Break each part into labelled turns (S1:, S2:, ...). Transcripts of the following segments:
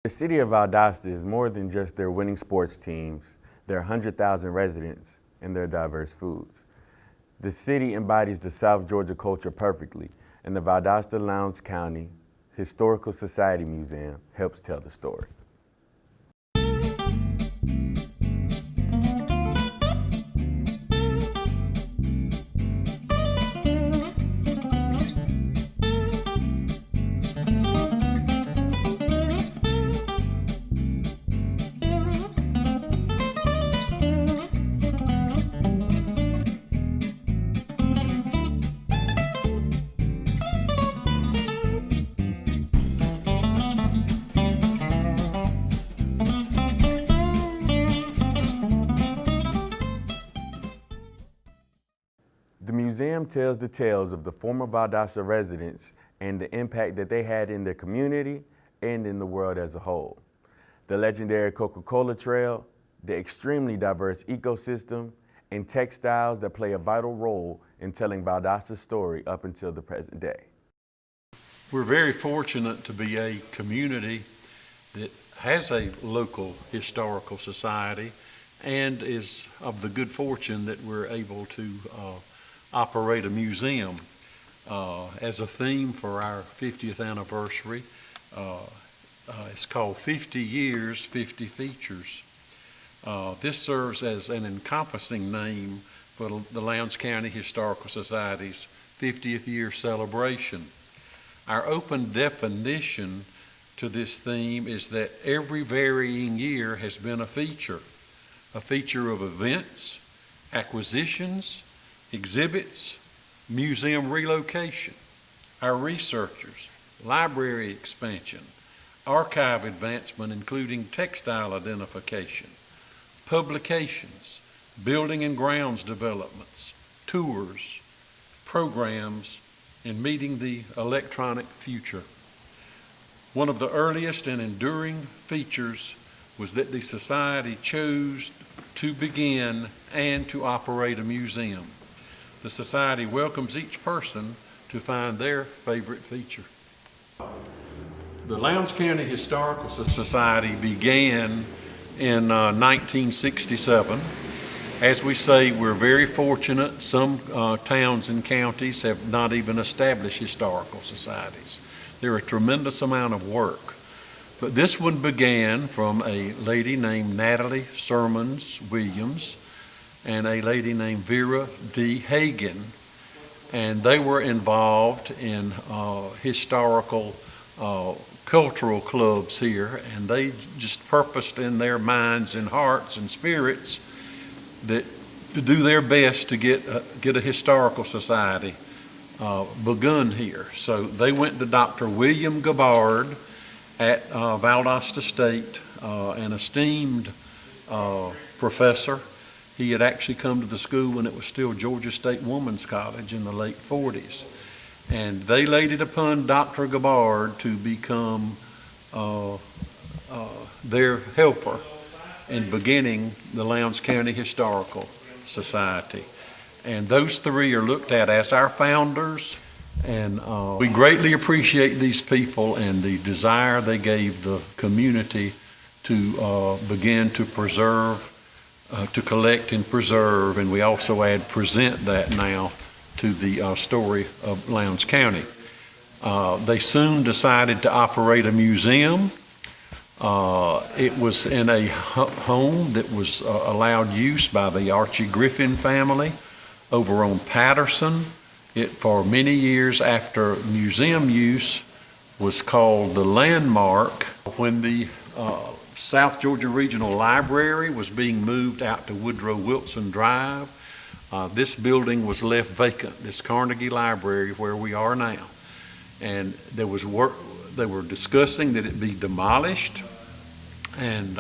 S1: The city of Valdosta is more than just their winning sports teams, their 100,000 residents, and their diverse foods. The city embodies the South Georgia culture perfectly, and the Valdosta Lowndes County Historical Society Museum helps tell the story. The museum tells the tales of the former Valdosta residents and the impact that they had in their community and in the world as a whole. The legendary Coca-Cola Trail, the extremely diverse ecosystem, and textiles that play a vital role in telling Valdosta's story up until the present day.
S2: We're very fortunate to be a community that has a local historical society and is of the good fortune that we're able to operate a museum as a theme for our 50th anniversary. It's called 50 Years, 50 Features. This serves as an encompassing name for the Lowndes County Historical Society's 50th year celebration. Our open definition to this theme is that every varying year has been a feature of events, acquisitions, exhibits, museum relocation, our researchers, library expansion, archive advancement including textile identification, publications, building and grounds developments, tours, programs, and meeting the electronic future. One of the earliest and enduring features was that the Society chose to begin and to operate a museum. The Society welcomes each person to find their favorite feature. The Lowndes County Historical Society began in 1967. As we say, we're very fortunate. Some towns and counties have not even established historical societies. They're a tremendous amount of work. But this one began from a lady named Natalie Sermons Williams and a lady named Vera D. Hagen. And they were involved in historical cultural clubs here, and they just purposed in their minds and hearts and spirits that to do their best to get a historical society begun here. So they went to Dr. William Gabbard at Valdosta State, an esteemed professor. He had actually come to the school when it was still Georgia State Women's College in the late 40s. And they laid it upon Dr. Gabbard to become their helper in beginning the Lowndes County Historical Society. And those three are looked at as our founders. And we greatly appreciate these people and the desire they gave the community to begin to preserve, to collect and preserve, and we also add present that now to the story of Lowndes County. They soon decided to operate a museum. It was in a home that was allowed use by the Archie Griffin family over on Patterson. It, for many years after museum use, was called the Landmark. When the South Georgia Regional Library was being moved out to Woodrow Wilson Drive, this building was left vacant, this Carnegie Library where we are now. And there was work, they were discussing that it be demolished, and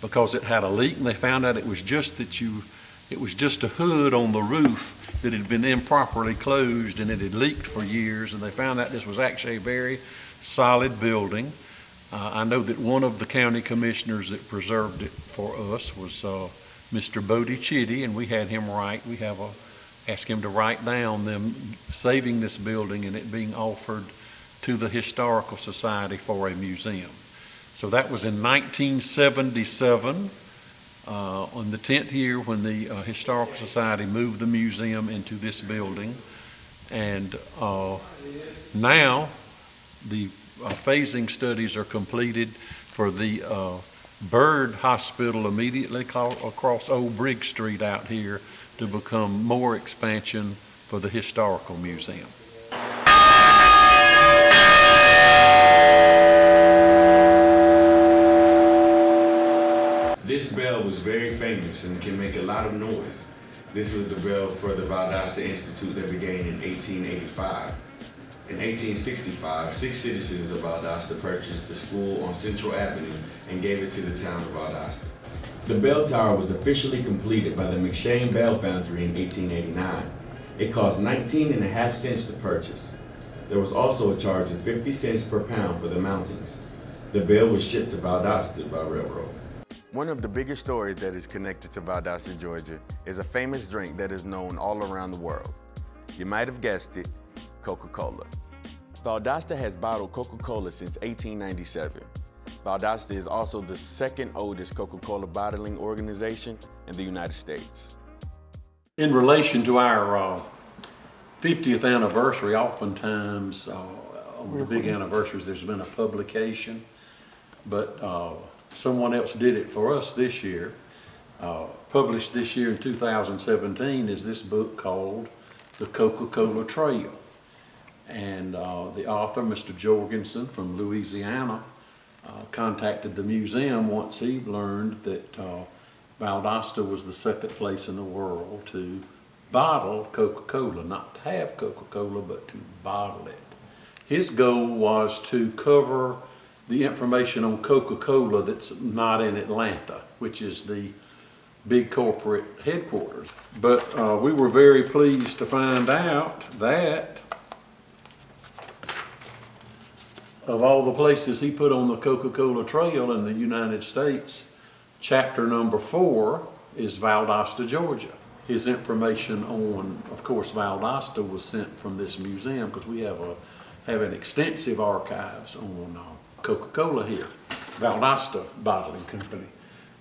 S2: because it had a leak, and they found out it was just a hood on the roof that had been improperly closed, and it had leaked for years, and they found out this was actually a very solid building. I know that one of the county commissioners that preserved it for us was Mr. Bodie Chitty, and we had him asked him to write down them saving this building and it being offered to the Historical Society for a museum. So that was in 1977, on the 10th year when the Historical Society moved the museum into this building. And now the phasing studies are completed for the Bird Hospital immediately across Old Brigg Street out here to become more expansion for the Historical Museum.
S1: This bell was very famous and can make a lot of noise. This was the bell for the Valdosta Institute that began in 1885. In 1865, 6 citizens of Valdosta purchased the school on Central Avenue and gave it to the town of Valdosta. The bell tower was officially completed by the McShane Bell Foundry in 1889. It cost 19.5 cents to purchase. There was also a charge of 50 cents per pound for the mountings. The bell was shipped to Valdosta by railroad. One of the biggest stories that is connected to Valdosta, Georgia is a famous drink that is known all around the world. You might have guessed it, Coca-Cola. Valdosta has bottled Coca-Cola since 1897. Valdosta is also the second oldest Coca-Cola bottling organization in the United States.
S2: In relation to our 50th anniversary, oftentimes on the big anniversaries there's been a publication, but someone else did it for us this year. Published this year in 2017 is this book called The Coca-Cola Trail. And the author, Mr. Jorgensen from Louisiana, contacted the museum once he learned that Valdosta was the second place in the world to bottle Coca-Cola, not to have Coca-Cola, but to bottle it. His goal was to cover the information on Coca-Cola that's not in Atlanta, which is the big corporate headquarters. But we were very pleased to find out that of all the places he put on the Coca-Cola Trail in the United States, chapter number 4 is Valdosta, Georgia. His information on, of course, Valdosta was sent from this museum because we have an extensive archives on Coca-Cola here, Valdosta Bottling Company.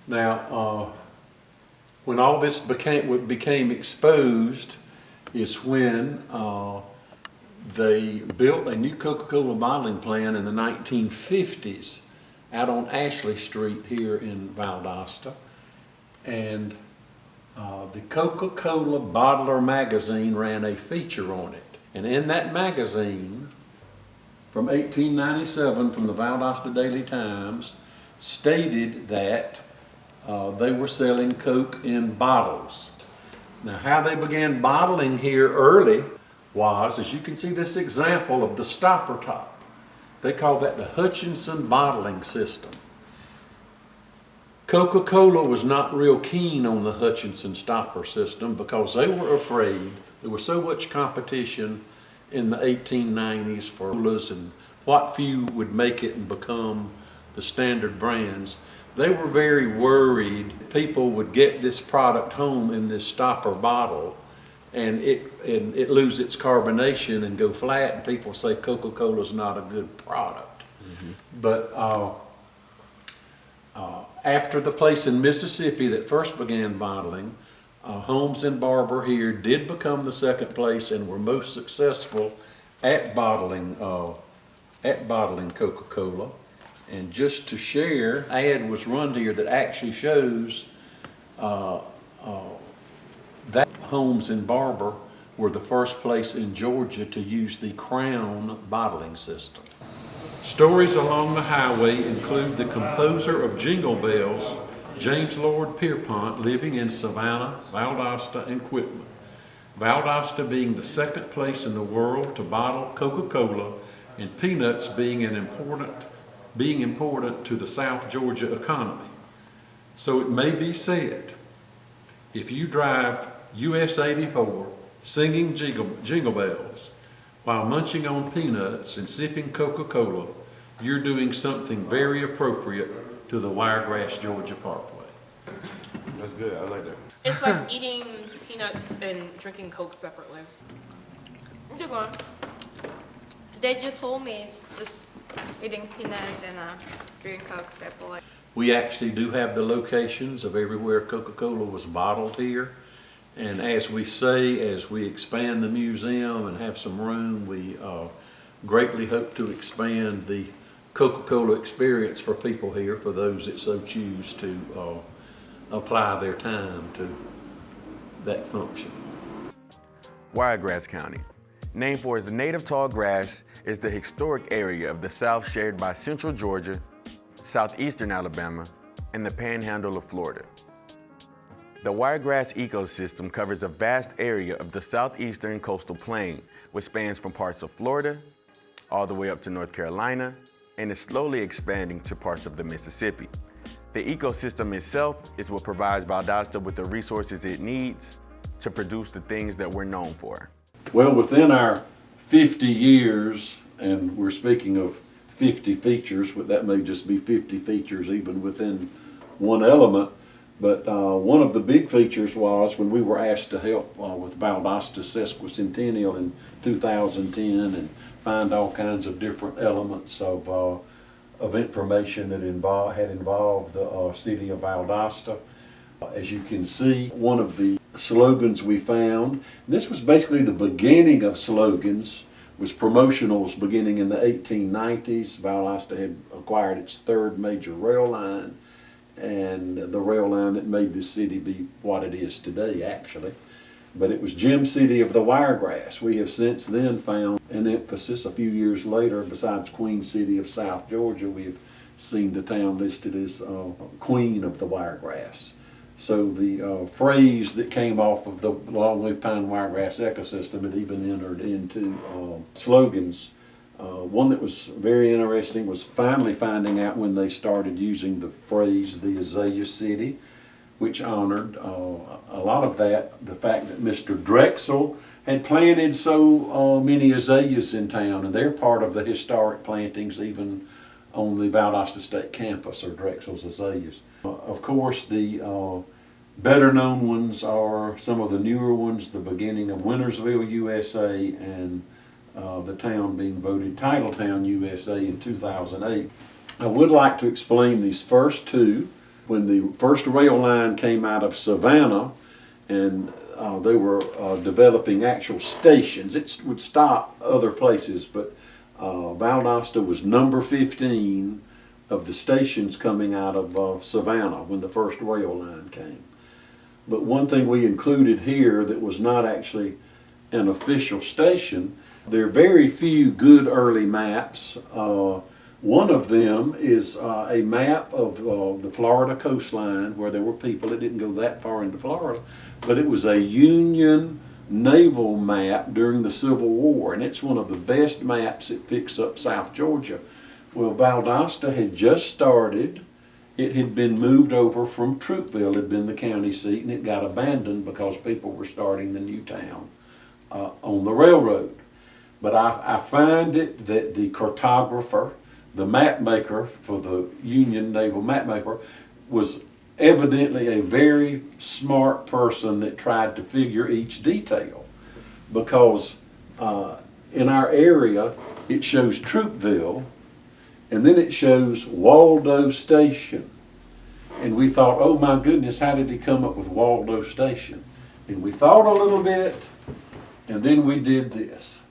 S2: Now, when all this became exposed is when they built a new Coca-Cola bottling plant in the 1950s out on Ashley Street here in Valdosta. And the Coca-Cola Bottler magazine ran a feature on it. And in that magazine, from 1897, from the Valdosta Daily Times, stated that they were selling Coke in bottles. Now, how they began bottling here early was, as you can see this example of the stopper top. They call that the Hutchinson bottling system. Coca-Cola was not real keen on the Hutchinson stopper system because they were afraid there was so much competition in the 1890s for colas and what few would make it and become the standard brands. They were very worried people would get this product home in this stopper bottle and it lose its carbonation and go flat, and people say Coca-Cola is not a good product. Mm-hmm. But after the place in Mississippi that first began bottling, Holmes and Barber here did become the second place and were most successful at bottling Coca-Cola. And just to share, ad was run here that actually shows that Holmes and Barber were the first place in Georgia to use the Crown bottling system. Stories along the highway include the composer of Jingle Bells, James Lord Pierpont, living in Savannah, Valdosta, and Quitman. Valdosta being the second place in the world to bottle Coca-Cola, and peanuts being important to the South Georgia economy. So it may be said, if you drive US 84 singing jingle bells while munching on peanuts and sipping Coca-Cola, you're doing something very appropriate to the Wiregrass, Georgia Parkway.
S1: That's good, I like that.
S3: It's like eating peanuts and drinking Coke separately. You're going. Dad, you told me it's just
S4: eating peanuts and drinking Coke separately.
S2: We actually do have the locations of everywhere Coca-Cola was bottled here. And as we say, as we expand the museum and have some room, we greatly hope to expand the Coca-Cola experience for people here, for those that so choose to apply their time to that function.
S1: Wiregrass County, named for its native tall grass, is the historic area of the South shared by central Georgia, southeastern Alabama, and the panhandle of Florida. The wiregrass ecosystem covers a vast area of the southeastern coastal plain, which spans from parts of Florida all the way up to North Carolina, and is slowly expanding to parts of the Mississippi. The ecosystem itself is what provides Valdosta with the resources it needs to produce the things that we're known for.
S2: Well, within our 50 years, and we're speaking of 50 features, but that may just be 50 features even within one element, but one of the big features was when we were asked to help with Valdosta Sesquicentennial in 2010 and find all kinds of different elements of information that had involved the city of Valdosta. As you can see, one of the slogans we found, this was basically the beginning of slogans, was promotionals beginning in the 1890s. Valdosta had acquired its third major rail line, and the rail line that made this city be what it is today, actually. But it was Gem City of the Wiregrass. We have since then found an emphasis a few years later, besides Queen City of South Georgia, we've seen the town listed as Queen of the Wiregrass. So the phrase that came off of the longleaf pine wiregrass ecosystem had even entered into slogans. One that was very interesting was finally finding out when they started using the phrase the Azalea City, which honored a lot of that, the fact that Mr. Drexel had planted so many azaleas in town, and they're part of the historic plantings even on the Valdosta State campus, or Drexel's azaleas. Of course, the better known ones are some of the newer ones, the beginning of Wintersville, USA, and the town being voted Titletown, USA in 2008. I would like to explain these first two. When the first rail line came out of Savannah, and they were developing actual stations, it would stop other places, but Valdosta was number 15 of the stations coming out of Savannah when the first rail line came. But one thing we included here that was not actually an official station, there are very few good early maps. One of them is a map of the Florida coastline where there were people. It didn't go that far into Florida, but it was a Union naval map during the Civil War, and it's one of the best maps. It picks up South Georgia. Well, Valdosta had just started. It had been moved over from Troopville, had been the county seat, and it got abandoned because people were starting the new town on the railroad. But I find it that the cartographer, the map maker for the Union Naval map maker, was evidently a very smart person that tried to figure each detail, because in our area it shows Troopville and then it shows Waldo Station, and we thought, oh my goodness, how did he come up with Waldo Station? And we thought a little bit, and then we did this.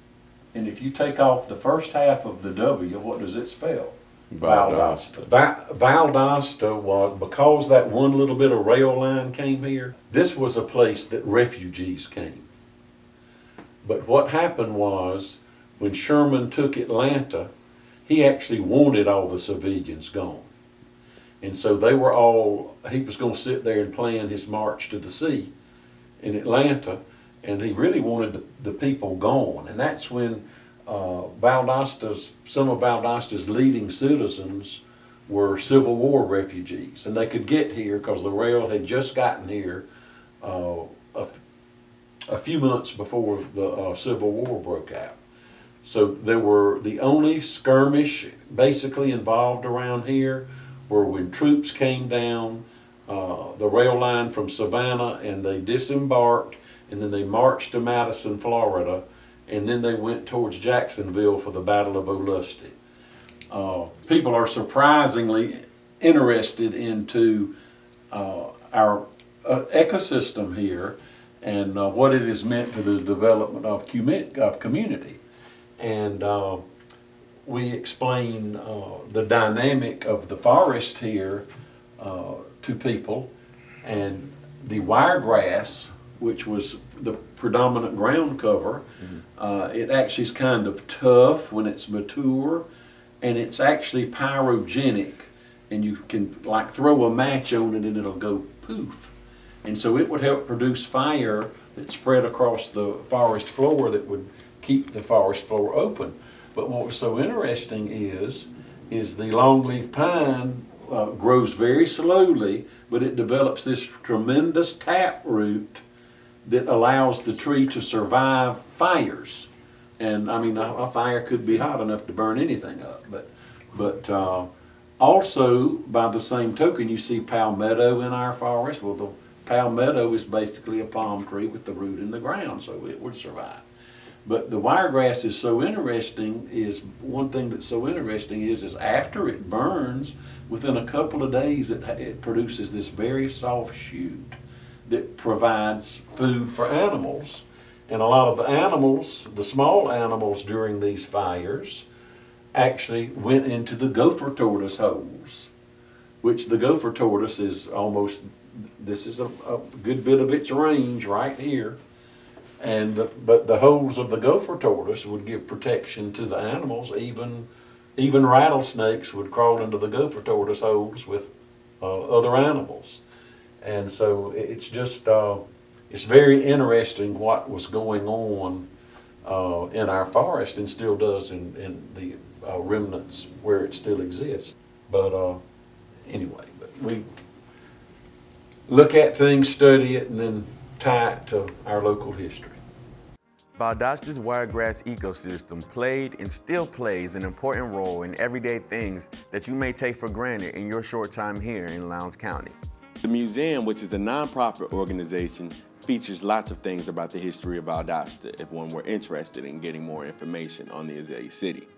S2: And if you take off the first half of the W, what does it spell?
S1: Valdosta.
S2: Valdosta was, because that one little bit of rail line came here, this was a place that refugees came. But what happened was, when Sherman took Atlanta, he actually wanted all the civilians gone. And so they were all, he was going to sit there and plan his march to the sea in Atlanta, and he really wanted the people gone. And that's when some of Valdosta's leading citizens were Civil War refugees, and they could get here because the rail had just gotten here a few months before the Civil War broke out. So they were the only skirmish basically involved around here were when troops came down the rail line from Savannah, and they disembarked, and then they marched to Madison, Florida, and then they went towards Jacksonville for the Battle of Olustee. people are surprisingly interested into our ecosystem here and what it has meant to the development of community. And we explain the dynamic of the forest here to people, and the wiregrass, which was the predominant ground cover, it actually is kind of tough when it's mature, and it's actually pyrogenic, and you can like throw a match on it and it'll go poof. And so it would help produce fire that spread across the forest floor that would keep the forest floor open. But what was so interesting is the longleaf pine grows very slowly, but it develops this tremendous taproot that allows the tree to survive fires. And I mean, a fire could be hot enough to burn anything up, but also by the same token, you see palmetto in our forest. Well, the palmetto is basically a palm tree with the root in the ground, so it would survive. But the wiregrass is so interesting, one thing that's so interesting is after it burns, within a couple of days it produces this very soft shoot that provides food for animals. And a lot of the animals, the small animals during these fires, actually went into the gopher tortoise holes, which the gopher tortoise is almost, this is a good bit of its range right here. But the holes of the gopher tortoise would give protection to the animals. Even rattlesnakes would crawl into the gopher tortoise holes with other animals. And so it's just, it's very interesting what was going on in our forest and still does in the remnants where it still exists. But anyway, but we look at things, study it, and then tie it to our local history.
S1: Valdosta's wiregrass ecosystem played and still plays an important role in everyday things that you may take for granted in your short time here in Lowndes County. The museum, which is a nonprofit organization, features lots of things about the history of Valdosta if one were interested in getting more information on the Azalea City.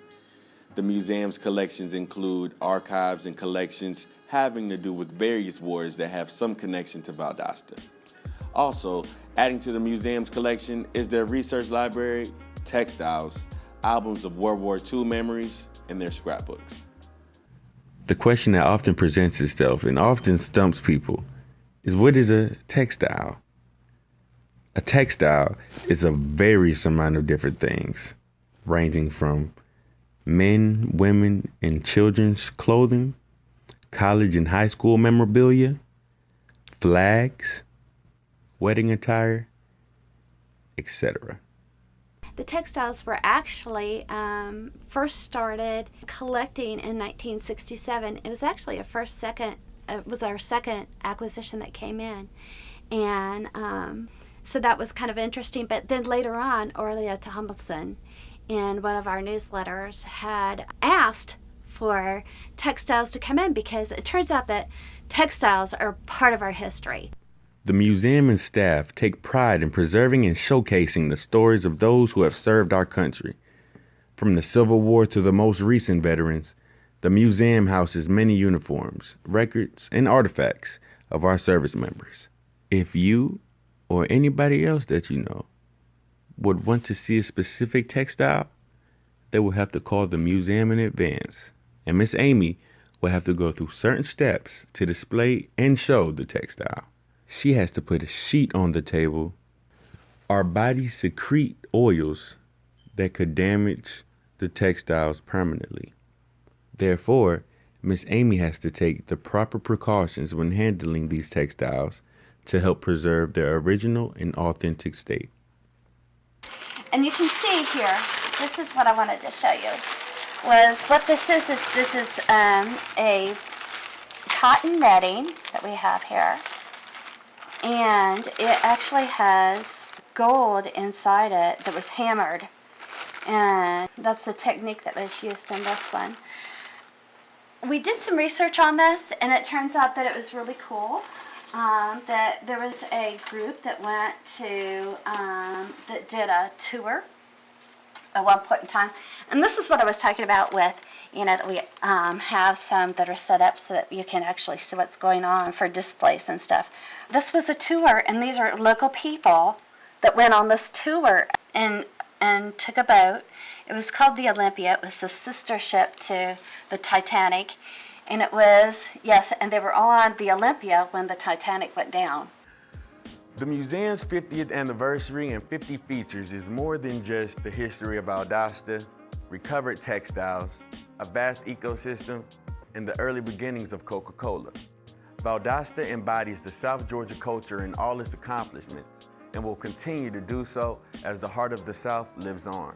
S1: The museum's collections include archives and collections having to do with various wars that have some connection to Valdosta. Also, adding to the museum's collection is their research library, textiles, albums of World War II memories, and their scrapbooks. The question that often presents itself and often stumps people is, what is a textile? A textile is a various amount of different things, ranging from men, women, and children's clothing, college and high school memorabilia, flags, wedding attire, etc.
S5: The textiles were actually first started collecting in 1967. It was actually it was our second acquisition that came in. And so that was kind of interesting. But then later on, Orlia Tomlinson in one of our newsletters had asked for textiles to come in because it turns out that textiles are part of our history.
S1: The museum and staff take pride in preserving and showcasing the stories of those who have served our country. From the Civil War to the most recent veterans, the museum houses many uniforms, records, and artifacts of our service members. If you or anybody else that you know would want to see a specific textile, they will have to call the museum in advance, and Miss Amy will have to go through certain steps to display and show the textile. She has to put a sheet on the table. Our bodies secrete oils that could damage the textiles permanently. Therefore, Miss Amy has to take the proper precautions when handling these textiles to help preserve their original and authentic state.
S5: And you can see here, this is what I wanted to show you, was what this is a cotton netting that we have here. And it actually has gold inside it that was hammered. And that's the technique that was used in this one. We did some research on this, and it turns out that it was really cool. That there was a group that went to, that did a tour at one point in time. And this is what I was talking about with, that we have some that are set up so that you can actually see what's going on for displays and stuff. This was a tour, and these are local people that went on this tour and took a boat. It was called the Olympia. It was the sister ship to the Titanic. And it was, yes, and they were all on the Olympia when the Titanic went down.
S1: The museum's 50th anniversary and 50 features is more than just the history of Valdosta, recovered textiles, a vast ecosystem, and the early beginnings of Coca-Cola. Valdosta embodies the South Georgia culture in all its accomplishments and will continue to do so as the heart of the South lives on.